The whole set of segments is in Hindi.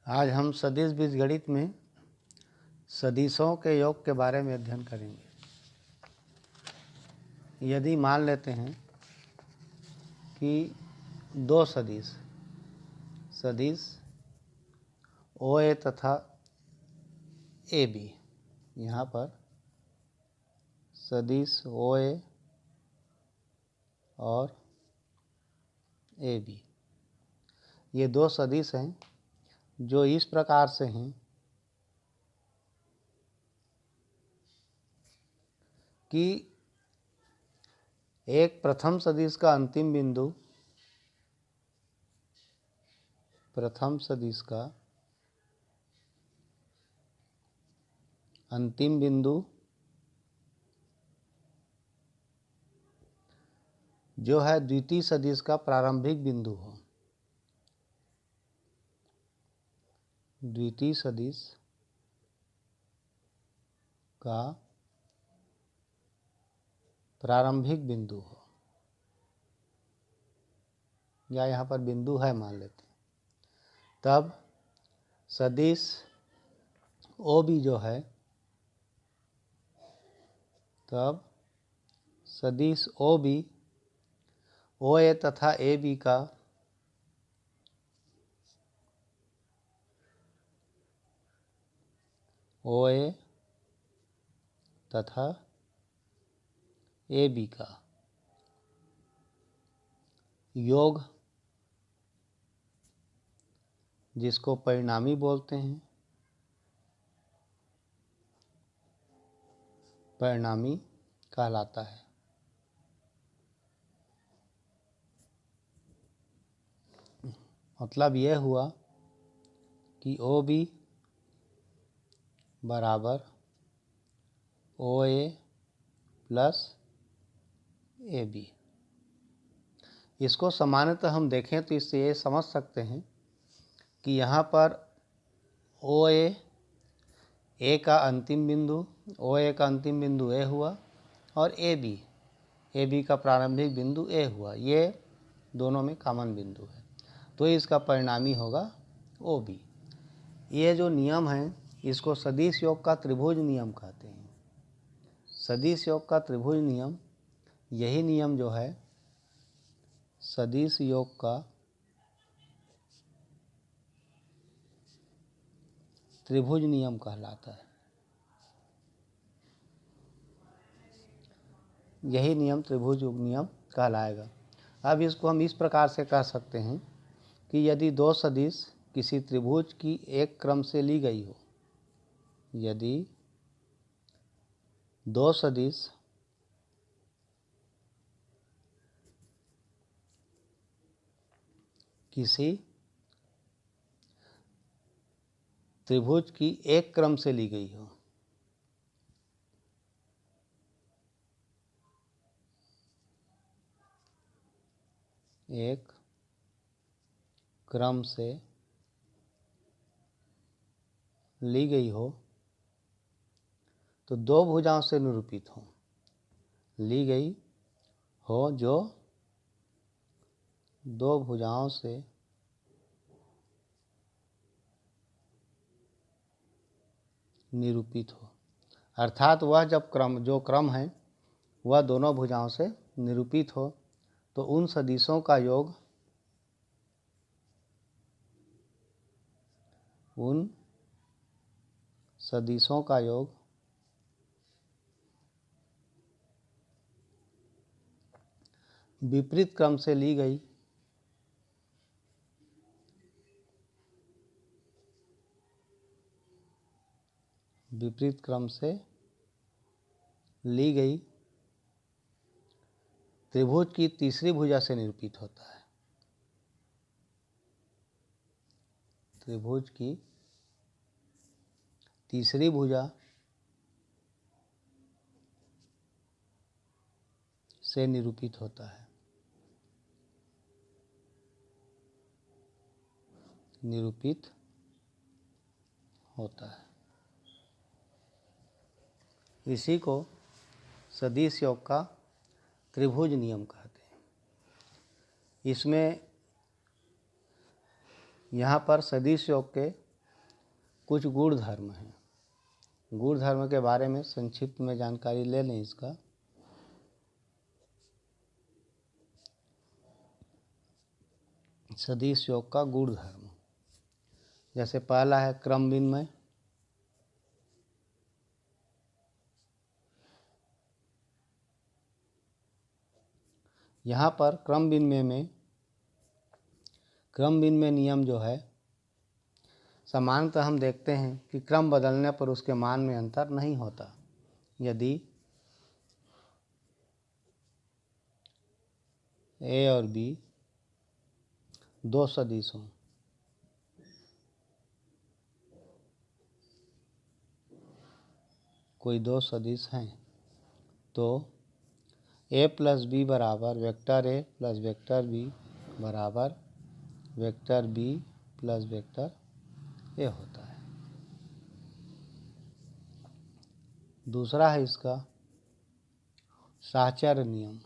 आज हम सदिश बीजगणित में सदिशों के योग के बारे में अध्ययन करेंगे। यदि मान लेते हैं कि दो सदिश ओ ए तथा ए बी, यहाँ पर सदिश ओ ए और ए बी, ये दो सदिश हैं जो इस प्रकार से हैं कि एक प्रथम सदिश का अंतिम बिंदु जो है द्वितीय सदिश का प्रारंभिक बिंदु हो। द्वितीय सदिश का प्रारंभिक बिंदु हो, या यहाँ पर बिंदु है मान लेते हैं, तब सदिश ओ बी जो है, तब सदिश ओ बी ओ ए तथा ए बी का ओ ए तथा ए बी का योग, जिसको परिणामी बोलते हैं, परिणामी कहलाता है। मतलब यह हुआ कि ओ बी बराबर ओ ए प्लस ए बी। इसको सामान्यतः हम देखें तो इससे ये समझ सकते हैं कि यहाँ पर ओ ए का अंतिम बिंदु ए हुआ और ए बी का प्रारंभिक बिंदु ए हुआ, ये दोनों में कॉमन बिंदु है, तो इसका परिणामी होगा ओ बी। ये जो नियम है इसको सदिश योग का त्रिभुज नियम कहते हैं। सदिश योग का त्रिभुज नियम, यही नियम जो है सदिश योग का त्रिभुज नियम कहलाता है। यही नियम त्रिभुज योग नियम कहलाएगा। अब इसको हम इस प्रकार से कह सकते हैं कि यदि दो सदिश किसी त्रिभुज की एक क्रम से ली गई हो, यदि दो सदिश किसी त्रिभुज की एक क्रम से ली गई हो, एक क्रम से ली गई हो, तो दो भुजाओं से निरूपित हो, ली गई हो जो दो भुजाओं से निरूपित हो, अर्थात वह जब जो क्रम है वह दोनों भुजाओं से निरूपित हो, तो उन सदिशों का योग विपरीत क्रम से ली गई त्रिभुज की तीसरी भुजा से निरूपित होता है। त्रिभुज की तीसरी भुजा से निरूपित होता है। इसी को सदिश योग का त्रिभुज नियम कहते हैं। इसमें यहाँ पर सदिश योग के कुछ गुणधर्म हैं। गुणधर्म के बारे में संक्षिप्त में जानकारी ले लें इसका। सदिश योग का गुणधर्म, जैसे पहला है क्रम विनिमय। यहाँ पर क्रम विनिमय नियम जो है, सामान्यतः हम देखते हैं कि क्रम बदलने पर उसके मान में अंतर नहीं होता। यदि ए और बी दो सदिश हों, कोई दो सदिश हैं, तो ए प्लस बी बराबर vector A plus vector B बराबर vector B plus vector A होता है। दूसरा है इसका साहचर्य नियम।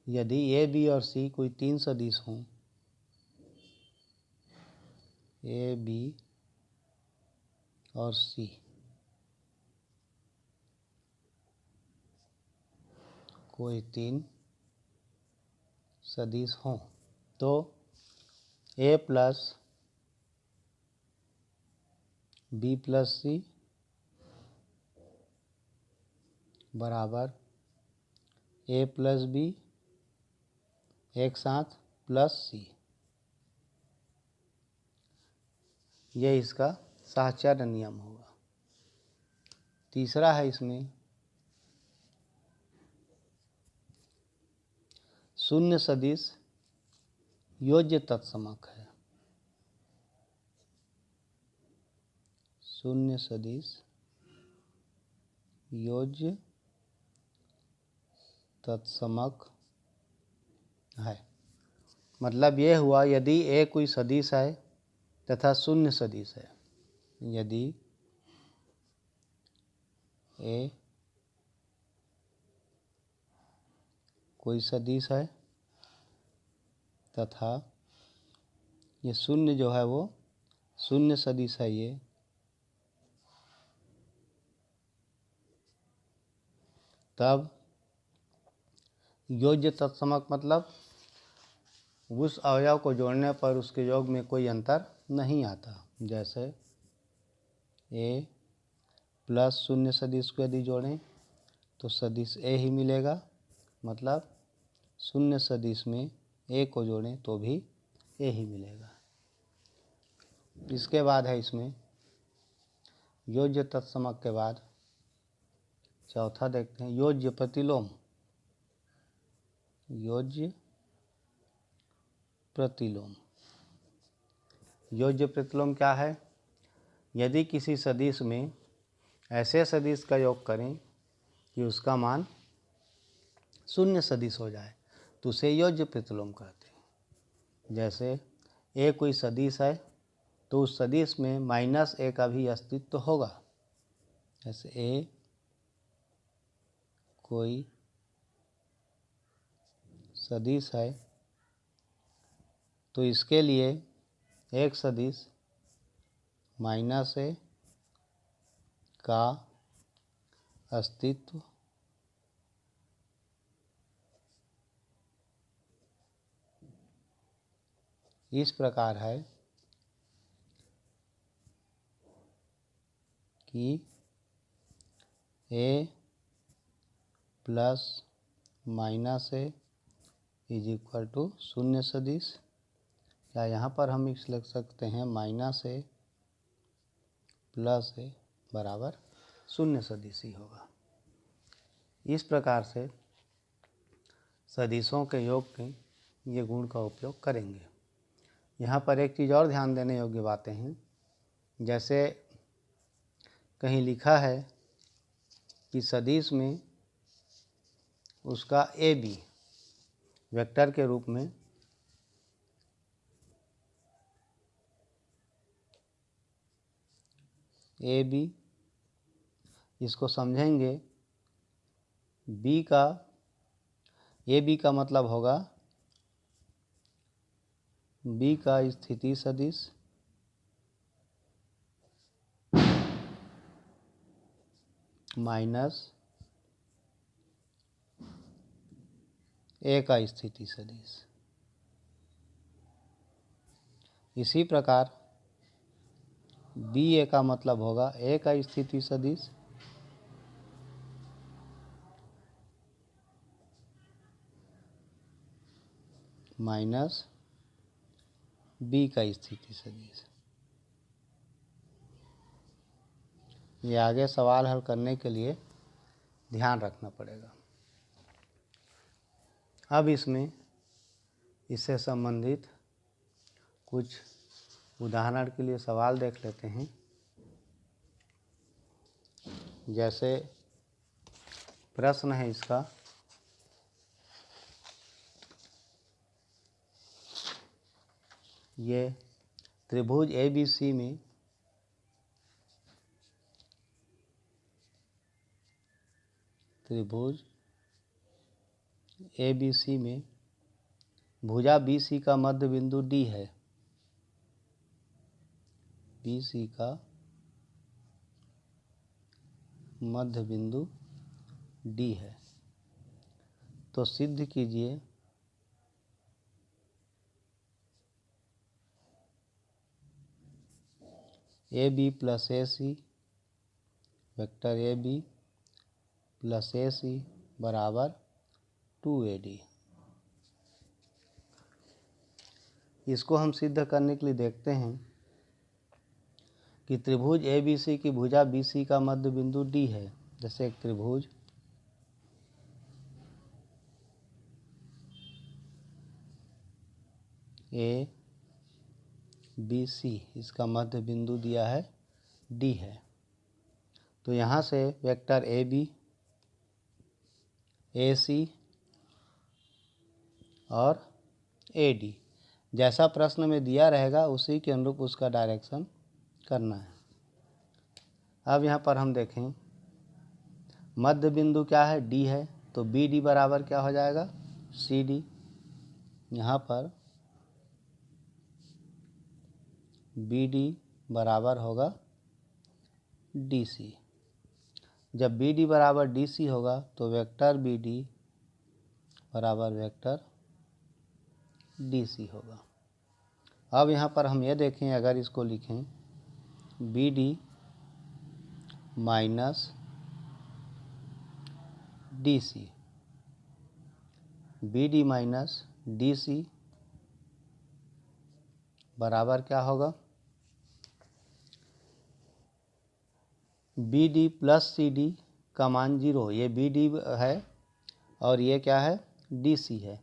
यदि ए बी और सी कोई तीन सदिश हों, ए बी और सी, कोई तीन सदिश हों, तो ए प्लस बी प्लस सी बराबर ए प्लस बी एक साथ प्लस सी, ये इसका साहचर्य नियम होगा। तीसरा है इसमें शून्य सदिश योज्य तत्समक है। शून्य सदिश योज्य तत्समक है। मतलब ये हुआ, यदि ए कोई सदिश है तथा शून्य सदिश है, यदि ए कोई सदिश है तथा ये शून्य जो है वो शून्य सदिश है, ये तब योज्य तत्समक मतलब उस अवयव को जोड़ने पर उसके योग में कोई अंतर नहीं आता। जैसे ए प्लस शून्य सदिश को यदि जोड़ें तो सदिश ए ही मिलेगा, मतलब शून्य सदिश में ए को जोड़ें तो भी ए ही मिलेगा। इसके बाद है इसमें योज्य तत्समक के बाद चौथा देखते हैं योज्य प्रतिलोम। योज्य प्रतिलोम, योज्य प्रतिलोम क्या है? यदि किसी सदिश में ऐसे सदिश का योग करें कि उसका मान शून्य सदिश हो जाए तो उसे योज्य प्रतिलोम कहते हैं। जैसे ए कोई सदिश है तो उस सदिश में माइनस ए का भी अस्तित्व होगा। जैसे ए कोई सदिश है तो इसके लिए एक सदिश माइनस ए का अस्तित्व इस प्रकार है कि A plus minus A is equal to शून्य सदिश, या यहाँ पर हम इस लिख सकते हैं माइनस ए प्लस ए बराबर शून्य सदिश ही होगा। इस प्रकार से सदिशों के योग के ये गुण का उपयोग करेंगे। यहाँ पर एक चीज़ और ध्यान देने योग्य बातें हैं। जैसे कहीं लिखा है कि सदिश में उसका ए बी वेक्टर के रूप में ए बी, इसको समझेंगे बी का ए बी का मतलब होगा बी का स्थिति सदिश माइनस ए का स्थिति सदिश। इसी प्रकार बी ए का मतलब होगा ए का स्थिति सदिश माइनस बी का स्थिति सदिश। ये आगे सवाल हल करने के लिए ध्यान रखना पड़ेगा। अब इसमें इससे संबंधित कुछ उदाहरण के लिए सवाल देख लेते हैं। जैसे प्रश्न है इसका, ये त्रिभुज ABC में भुजा BC का मध्य बिंदु D है। BC का मध्य बिंदु D है, तो सिद्ध कीजिए AB plus AC vector AB plus AC बराबर 2AD। इसको हम सिद्ध करने के लिए देखते हैं कि त्रिभुज ABC की भुजा BC का मध्य बिंदु D है। जैसे एक त्रिभुज ABC, इसका मध्य बिंदु दिया है D है, तो यहाँ से वेक्टर AB, AC और AD जैसा प्रश्न में दिया रहेगा उसी के अनुरूप उसका डायरेक्शन करना है। अब यहाँ पर हम देखें मध्य बिंदु क्या है, D है, तो BD बराबर क्या हो जाएगा, CD। यहाँ पर BD बराबर होगा DC। जब BD बराबर DC होगा तो वेक्टर BD बराबर वेक्टर DC होगा। अब यहाँ पर हम ये देखें, अगर इसको लिखें BD minus DC, BD minus DC बराबर क्या होगा, BD प्लस CD का मान 0। ये BD है और ये क्या है, DC है,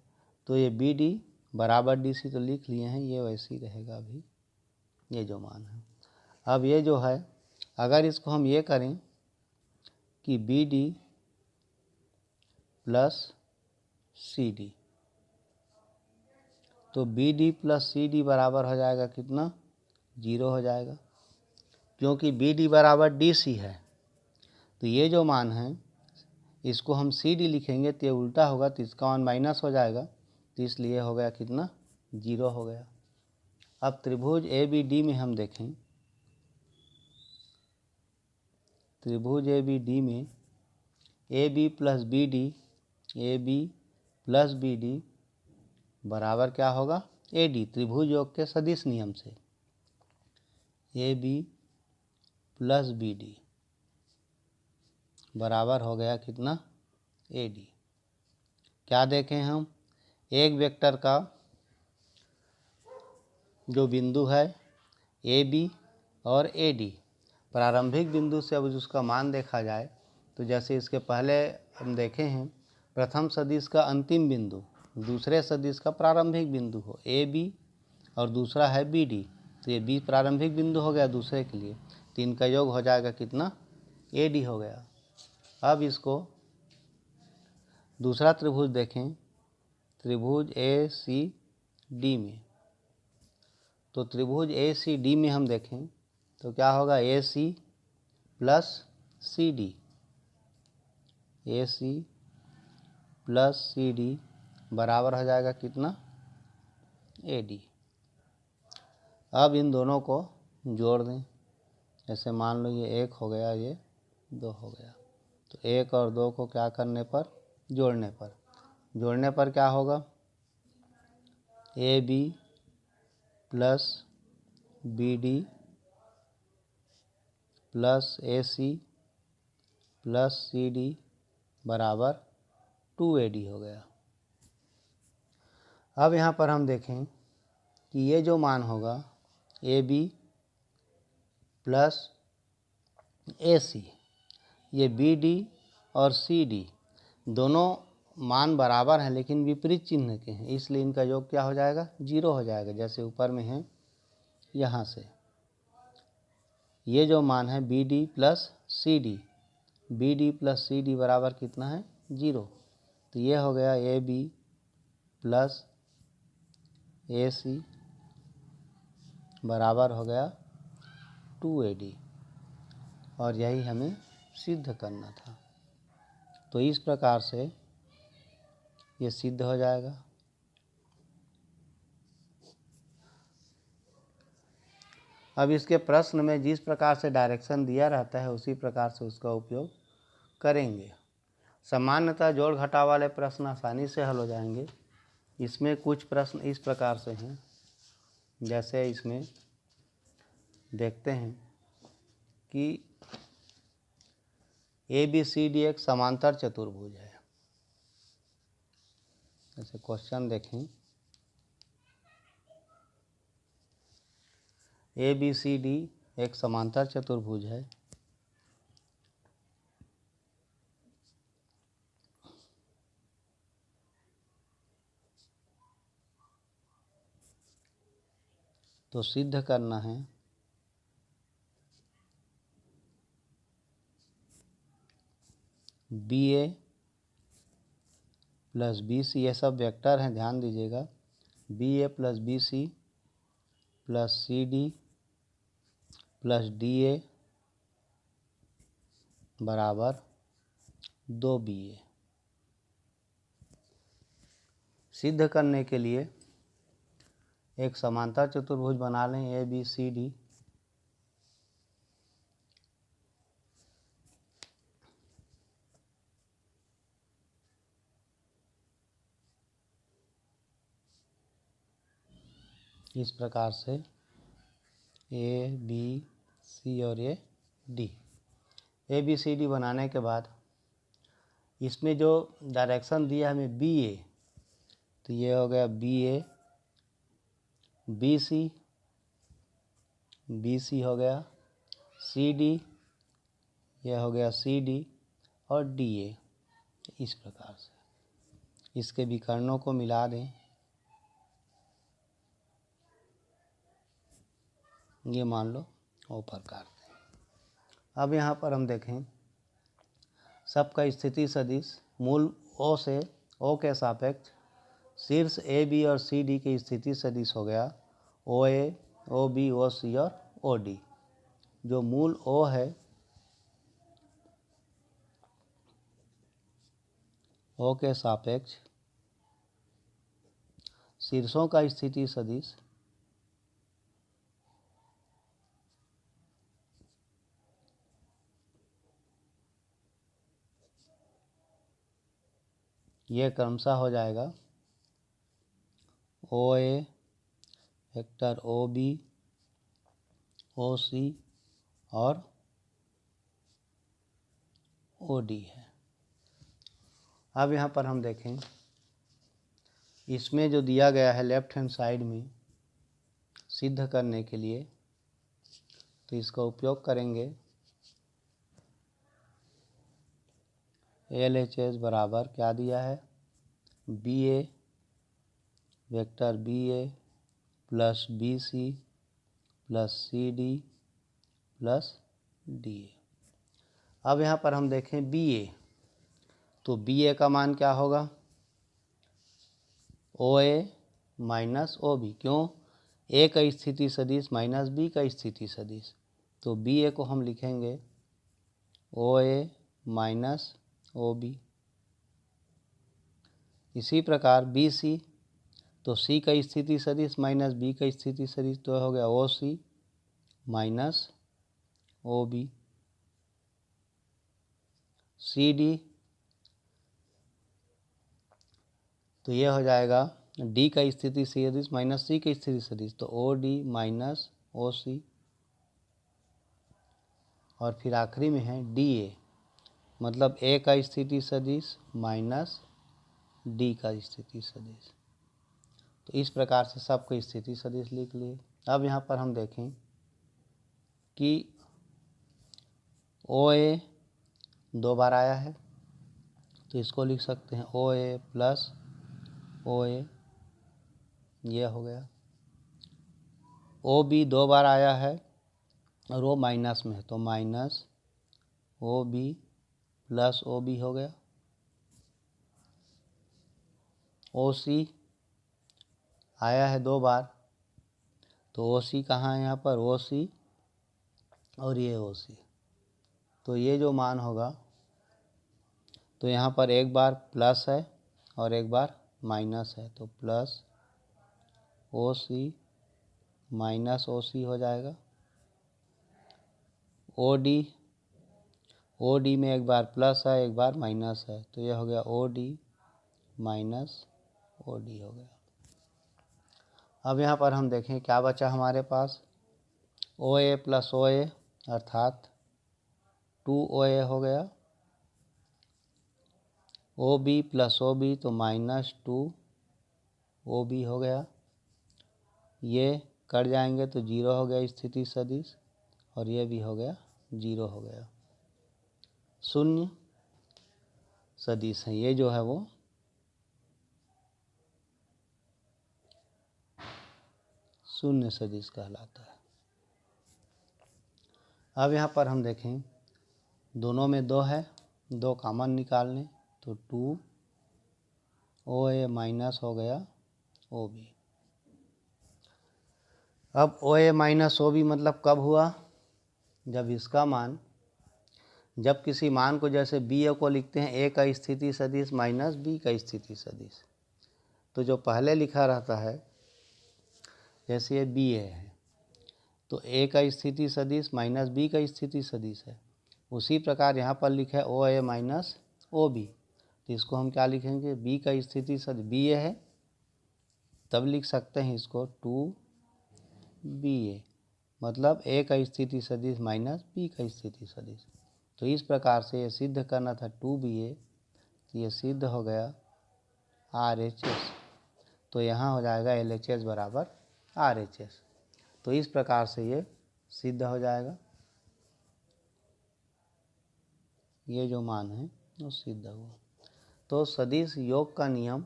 तो ये BD बराबर DC तो लिख लिए हैं, ये वैसे ही रहेगा अभी ये जो मान है। अब ये जो है, अगर इसको हम ये करें कि BD प्लस CD, तो BD प्लस CD बराबर हो जाएगा कितना, 0 हो जाएगा, क्योंकि BD बराबर DC है। तो ये जो मान है इसको हम CD लिखेंगे तो ये उल्टा होगा, तो इसका मान माइनस हो जाएगा, तो इसलिए हो गया कितना, 0 हो गया। अब त्रिभुज ABD में हम देखें, त्रिभुज ABD में AB प्लस BD बराबर क्या होगा, AD। त्रिभुज योग के सदिश नियम से AB प्लस BD बराबर हो गया कितना, AD। क्या देखें हम, एक वेक्टर का जो बिंदु है AB और AD, प्रारंभिक बिंदु से अब उसका मान देखा जाए तो जैसे इसके पहले हम देखे हैं, प्रथम सदिश का अंतिम बिंदु दूसरे सदिश का प्रारंभिक बिंदु हो AB और दूसरा है BD, तो ये B प्रारंभिक बिंदु हो गया दूसरे के लिए, तो इनका योग हो जाएगा कितना, AD हो गया। अब इसको दूसरा त्रिभुज देखें, त्रिभुज ACD में, तो त्रिभुज ACD में हम देखें तो क्या होगा, AC plus CD, AC plus CD बराबर हो जाएगा कितना, AD। अब इन दोनों को जोड़ दें। जैसे मान लो ये 1 हो गया, ये 2 हो गया, तो 1 और 2 को क्या करने पर, जोड़ने पर क्या होगा, AB plus BD plus AC plus CD बराबर 2AD हो गया। अब यहाँ पर हम देखें कि ये जो मान होगा AB प्लस AC, ये BD और CD दोनों मान बराबर हैं लेकिन विपरीत चिन्ह के हैं, इसलिए इनका योग क्या हो जाएगा, 0 हो जाएगा। जैसे ऊपर में है, यहाँ से ये जो मान है BD plus CD, BD plus CD बराबर कितना है, 0। तो ये हो गया AB प्लस AC बराबर हो गया 2AD, और यही हमें सिद्ध करना था। तो इस प्रकार से ये सिद्ध हो जाएगा। अब इसके प्रश्न में जिस प्रकार से डायरेक्शन दिया रहता है उसी प्रकार से उसका उपयोग करेंगे। सामान्यतः जोड़ घटाव वाले प्रश्न आसानी से हल हो जाएंगे। इसमें कुछ प्रश्न इस प्रकार से हैं, जैसे इसमें देखते हैं कि ABCD एक समांतर चतुर्भुज है। जैसे क्वेश्चन देखें, ABCD एक समांतर चतुर्भुज है। तो सिद्ध करना है BA प्लस BC, ये सब वेक्टर हैं, ध्यान दीजिएगा। BA plus BC plus CD plus DA बराबर 2BA। सिद्ध करने के लिए एक समांतर चतुर्भुज बना लें ABCD। इस प्रकार से ABC और ये D। ABCD बनाने के बाद इसमें जो डायरेक्शन दिया हमें BA, तो ये हो गया BA, BC हो गया CD, यह हो गया CD और DA। इस प्रकार से इसके विकर्णों को मिला दें, ये मान लो O प्रकार दें। अब यहाँ पर हम देखें सबका स्थिति सदिश मूल O से O के सापेक्ष शीर्ष AB और CD की स्थिति सदिश हो गया OA, OB, OC और OD। जो मूल O है, O के सापेक्ष शीर्षों का स्थिति सदिश ये क्रमशः हो जाएगा OA वेक्टर OB, OC और OD है। अब यहाँ पर हम देखें, इसमें जो दिया गया है लेफ्ट हैंड साइड में सिद्ध करने के लिए, तो इसका उपयोग करेंगे। LHS बराबर क्या दिया है, BA vector BA plus BC plus CD plus DA। अब यहाँ पर हम देखें BA, तो BA का मान क्या होगा, OA माइनस OB। क्यों, A का स्थिति सदिश माइनस B का स्थिति सदिश, तो BA को हम लिखेंगे OA माइनस OB। इसी प्रकार BC तो सी का स्थिति सदिश माइनस बी का स्थिति सदिश, तो हो गया O C minus O B. C D, तो ये हो जाएगा डी का स्थिति सदिश माइनस सी का स्थिति सदिश, तो ओ डी माइनस ओ सी। और फिर आखिरी में है डी ए, मतलब ए का स्थिति सदिश माइनस डी का स्थिति सदिश। तो इस प्रकार से सबको स्थिति सदिश लिख लिए। अब यहाँ पर हम देखें कि ओ ए 2 बार आया है, तो इसको लिख सकते हैं ओ ए प्लस ओ ए, यह हो गया। ओ बी 2 बार आया है और वो माइनस में है, तो minus O B plus O B हो गया। ओ सी आया है 2 बार, तो ओ सी कहाँ है यहाँ पर, ओ सी और ये ओ सी, तो ये जो मान होगा, तो यहाँ पर एक बार प्लस है और एक बार माइनस है, तो प्लस ओ सी माइनस ओ सी हो जाएगा। ओ डी में एक बार प्लस है एक बार माइनस है, तो यह हो गया O D minus O D हो गया। अब यहाँ पर हम देखें क्या बचा हमारे पास, ओ ए प्लस ओ ए अर्थात 2 OA हो गया। O B plus O B, तो माइनस 2 OB हो गया। ये कट जाएंगे तो 0 हो गया स्थिति सदिश, और ये भी हो गया 0 हो गया। शून्य सदिश है, ये जो है वो शून्य सदिश कहलाता है। अब यहाँ पर हम देखें दोनों में 2 है, 2 कॉमन निकालने, तो 2 OA माइनस हो गया OB। अब OA माइनस OB मतलब कब हुआ, जब इसका मान, जब किसी मान को जैसे बी ए को लिखते हैं ए का स्थिति सदिश माइनस बी का स्थिति सदिश, तो जो पहले लिखा रहता है, जैसे ये बी ए है तो ए का स्थिति सदिश माइनस बी का स्थिति सदिश है, उसी प्रकार यहाँ पर लिखा है ओ ए माइनस ओ बी, तो इसको हम क्या लिखेंगे, बी का स्थिति सदिश बी ए है, तब लिख सकते हैं इसको 2BA, मतलब ए का स्थिति सदिश माइनस बी का स्थिति सदिश। तो इस प्रकार से ये सिद्ध करना था 2BA, तो ये सिद्ध हो गया RHS, तो यहाँ हो जाएगा LHS बराबर RHS। तो इस प्रकार से ये सिद्ध हो जाएगा, ये जो मान है वो सिद्ध हुआ। तो सदिश योग का नियम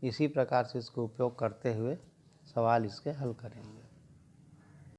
इसी प्रकार से इसको उपयोग करते हुए सवाल इसके हल करेंगे।